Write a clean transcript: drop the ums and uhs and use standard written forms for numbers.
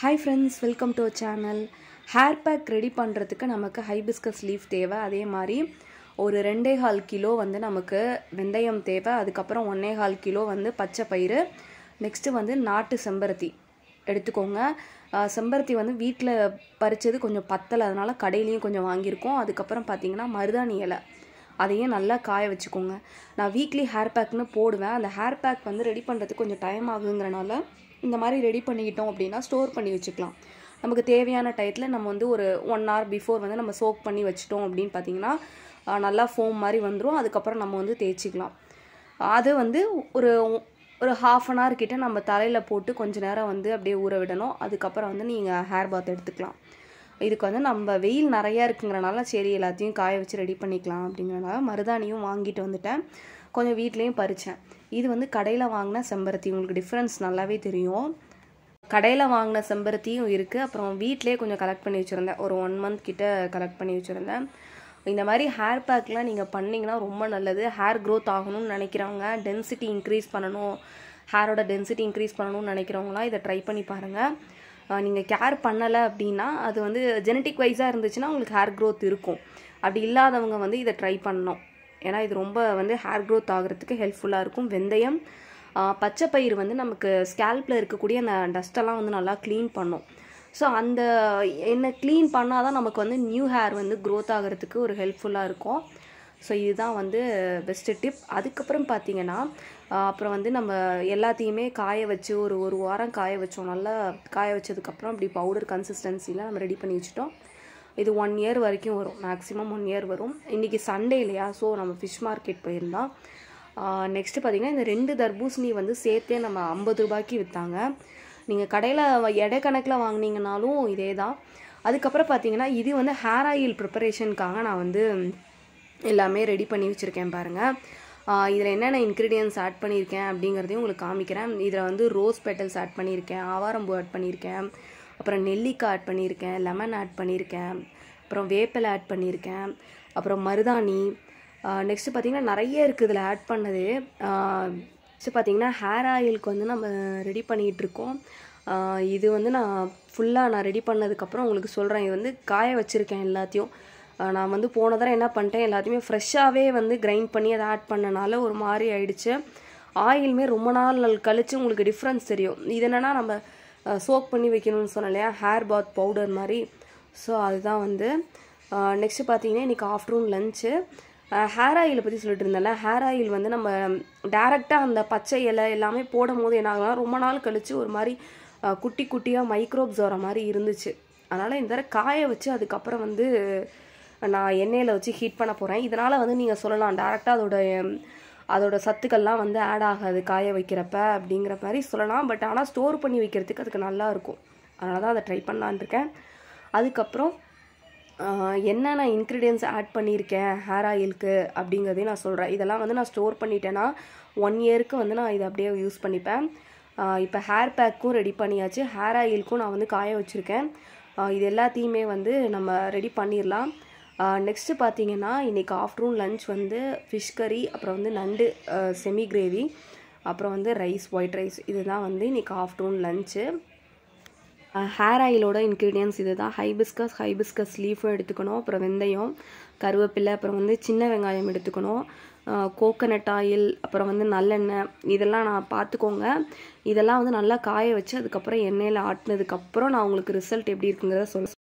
Hi friends, welcome to our channel. Hair pack ready பண்ணுறதுக்கு நமக்கு hibiscus leaf தேவை. அதே மாதிரி ஒரு 2.5 கிலோ வந்து நமக்கு வெந்தயம் தேவை. அதுக்கப்புறம் 1.5 கிலோ வந்து பச்சை பயிறு. நெக்ஸ்ட் வந்து நாட்டு செம்பருத்தி எடுத்துக்கோங்க. செம்பருத்தி வந்து வீட்டில் பறிச்சது கொஞ்சம் பத்தலை, அதனால கடையிலையும் கொஞ்சம் வாங்கியிருக்கோம். அதுக்கப்புறம் பார்த்தீங்கன்னா மருதாணி இலை, அதையும் நல்லா காய வச்சுக்கோங்க. நான் வீக்லி ஹேர் பேக்னு போடுவேன். அந்த ஹேர் பேக் வந்து ரெடி பண்ணுறதுக்கு கொஞ்சம் டைம் ஆகுங்கிறனால இந்த மாதிரி ரெடி பண்ணிக்கிட்டோம் அப்படின்னா ஸ்டோர் பண்ணி வச்சுக்கலாம். நமக்கு தேவையான டயத்தில் நம்ம வந்து ஒரு 1 hour பிஃபோர் வந்து நம்ம சோக் பண்ணி வச்சிட்டோம் அப்படின்னு பார்த்தீங்கன்னா நல்லா ஃபோம் மாதிரி வந்துடும். அதுக்கப்புறம் நம்ம வந்து தேய்ச்சிக்கலாம். அது வந்து ஒரு ஒரு 1/2 hour கிட்ட நம்ம தலையில் போட்டு கொஞ்சம் நேரம் வந்து அப்படியே ஊற விடணும். அதுக்கப்புறம் வந்து நீங்கள் ஹேர் பாத் எடுத்துக்கலாம். இதுக்கு வந்து நம்ம வெயில் நிறையா இருக்குங்கிறனால சரி எல்லாத்தையும் காய வச்சு ரெடி பண்ணிக்கலாம் அப்படிங்கிறனால மருதாணியும் வாங்கிட்டு வந்துட்டேன். கொஞ்சம் வீட்லேயும் பறித்தேன். இது வந்து கடையில் வாங்கின செம்பருத்தி, உங்களுக்கு டிஃப்ரென்ஸ் நல்லாவே தெரியும். கடையில் வாங்கின செம்பருத்தியும் இருக்குது. அப்புறம் வீட்டிலே கொஞ்சம் கலெக்ட் பண்ணி வச்சுருந்தேன். ஒரு 1 month கிட்ட கலெக்ட் பண்ணி வச்சுருந்தேன். இந்த மாதிரி ஹேர் பேக்லாம் நீங்கள் பண்ணிங்கன்னா ரொம்ப நல்லது. ஹேர் க்ரோத் ஆகணும்னு நினைக்கிறவங்க, டென்சிட்டி இன்க்ரீஸ் பண்ணணும், ஹேரோட டென்சிட்டி இன்க்ரீஸ் பண்ணணும்னு நினைக்கிறவங்களாம் இதை ட்ரை பண்ணி பாருங்கள். நீங்கள் கேர் பண்ணலை அப்படின்னா அது வந்து ஜெனட்டிக் வைஸாக இருந்துச்சுன்னா உங்களுக்கு ஹேர் க்ரோத் இருக்கும். அப்படி இல்லாதவங்க வந்து இதை ட்ரை பண்ணணும். ஏன்னா இது ரொம்ப வந்து ஹேர் க்ரோத் ஆகிறதுக்கு ஹெல்ப்ஃபுல்லாக இருக்கும். வெந்தயம், பச்சை பயிறு வந்து நமக்கு ஸ்கேல்பில் இருக்கக்கூடிய அந்த டஸ்ட்டெல்லாம் வந்து நல்லா க்ளீன் பண்ணும். ஸோ அந்த என்ன க்ளீன் பண்ணால் தான் நமக்கு வந்து நியூ ஹேர் வந்து க்ரோத் ஆகிறதுக்கு ஒரு ஹெல்ப்ஃபுல்லாக இருக்கும். ஸோ இதுதான் வந்து பெஸ்ட்டு டிப். அதுக்கப்புறம் பார்த்தீங்கன்னா அப்புறம் வந்து நம்ம எல்லாத்தையுமே காய வச்சு ஒரு வாரம் காய வச்சோம். நல்லா காய வச்சதுக்கப்புறம் அப்படி பவுடர் கன்சிஸ்டன்சியில் நம்ம ரெடி பண்ணி வச்சுட்டோம். இது 1 year வரைக்கும் வரும், மேக்ஸிமம் 1 year வரும். இன்றைக்கி சண்டே இல்லையா, ஸோ நம்ம ஃபிஷ் மார்க்கெட் போயிருந்தோம். நெக்ஸ்ட்டு பார்த்திங்கன்னா இந்த 2 தர்பூசணி வந்து சேர்த்தே நம்ம 50 ரூபாய்க்கு விற்றாங்க. நீங்கள் கடையில் எடை கணக்கில் வாங்கினீங்கனாலும் இதே தான். அதுக்கப்புறம் பார்த்திங்கன்னா இது வந்து ஹேர் ஆயில் ப்ரிப்பரேஷனுக்காக நான் வந்து எல்லாமே ரெடி பண்ணி வச்சுருக்கேன் பாருங்கள். இதில் என்னென்ன இன்க்ரீடியன்ஸ் ஆட் பண்ணியிருக்கேன் அப்படிங்கிறதையும் உங்களுக்கு காமிக்கிறேன். இதில் வந்து ரோஸ் பெட்டல்ஸ் ஆட் பண்ணியிருக்கேன், ஆவாரம்பூ ஆட் பண்ணியிருக்கேன், அப்புறம் நெல்லிக்காய் ஆட் பண்ணியிருக்கேன், லெமன் ஆட் பண்ணியிருக்கேன், அப்புறம் வேப்பிலை ஆட் பண்ணியிருக்கேன், அப்புறம் மருதாணி. நெக்ஸ்ட்டு பார்த்திங்கன்னா நிறைய இருக்குது இதில் ஆட் பண்ணது. நெக்ஸ்ட்டு பார்த்திங்கன்னா ஹேர் ஆயிலுக்கு வந்து நம்ம ரெடி பண்ணிகிட்ருக்கோம். இது வந்து நான் ஃபுல்லாக ரெடி பண்ணதுக்கப்புறம் உங்களுக்கு சொல்கிறேன். இது வந்து காய வச்சுருக்கேன் எல்லாத்தையும். நான் வந்து போன தடவை என்ன பண்ணிட்டேன், எல்லாத்தையுமே ஃப்ரெஷ்ஷாகவே வந்து கிரைண்ட் பண்ணி அதை ஆட் பண்ணனால ஒரு மாதிரி ஆயிடுச்சு. ஆயிலுமே ரொம்ப நாள் கழித்து உங்களுக்கு டிஃப்ரென்ஸ் தெரியும். இது என்னென்னா நம்ம சோக் பண்ணி வைக்கணும்னு சொன்னேன் இல்லையா, ஹேர் பாத் பவுடர் மாதிரி. ஸோ அதுதான் வந்து நெக்ஸ்ட்டு பார்த்தீங்கன்னா இன்றைக்கி ஆஃப்டர்நூன் லஞ்சு ஹேர் ஆயிலை பற்றி சொல்லிட்டு இருந்தேன்ல. ஹேர் ஆயில் வந்து நம்ம டேரெக்டாக அந்த பச்சை இலை எல்லாமே போடும் போது என்ன ஆகுனா ரொம்ப நாள் கழித்து ஒரு மாதிரி குட்டி குட்டியாக மைக்ரோப்ஸ் வர மாதிரி இருந்துச்சு. அதனால் இந்த தடவை காய வச்சு அதுக்கப்புறம் வந்து நான் எண்ணெயில் வச்சு ஹீட் பண்ண போகிறேன். இதனால் வந்து நீங்கள் சொல்லலாம் டேரெக்டாக அதோட சத்துக்கள்லாம் வந்து ஆட் ஆகாது காய வைக்கிறப்ப அப்படிங்கிற மாதிரி சொல்லலாம். பட் ஆனால் ஸ்டோர் பண்ணி வைக்கிறதுக்கு அதுக்கு நல்லா இருக்கும். அதனால தான் அதை ட்ரை பண்ணலான்னு இருக்கேன். அதுக்கப்புறம் என்னென்ன இன்க்ரீடியன்ஸ் ஆட் பண்ணியிருக்கேன் ஹேர் ஆயிலுக்கு அப்படிங்கிறதையும் நான் சொல்கிறேன். இதெல்லாம் வந்து நான் ஸ்டோர் பண்ணிட்டேன்னா 1 yearக்கு வந்து நான் இதை அப்படியே யூஸ் பண்ணிப்பேன். இப்போ ஹேர் பேக்கும் ரெடி பண்ணியாச்சு, ஹேர் ஆயிலுக்கும் நான் வந்து காய வச்சுருக்கேன். இது எல்லாத்தையுமே வந்து நம்ம ரெடி பண்ணிடலாம். நெக்ஸ்ட்டு பார்த்தீங்கன்னா இன்றைக்கி ஆஃப்டர்நூன் லன்ச் வந்து ஃபிஷ் கறி, அப்புறம் வந்து நண்டு செமி கிரேவி, அப்புறம் வந்து ரைஸ், ஒயிட் ரைஸ். இதுதான் வந்து இன்றைக்கி ஆஃப்டர்நூன் லஞ்சு. ஹேர் ஆயிலோட இன்க்ரீடியன்ஸ் இது தான். ஹைபிஸ்கஸ் லீஃபும் எடுத்துக்கணும், அப்புறம் வெந்தயம், கருவேப்பிலை, அப்புறம் வந்து சின்ன வெங்காயம் எடுத்துக்கணும், கோகனட் ஆயில், அப்புறம் வந்து நல்லெண்ணெய். இதெல்லாம் நான் பார்த்துக்கோங்க. இதெல்லாம் வந்து நல்லா காய வச்சு அதுக்கப்புறம் எண்ணெயில் ஆட்டினதுக்கப்புறம் நான் உங்களுக்கு ரிசல்ட் எப்படி இருக்குங்கிறத சொல்ல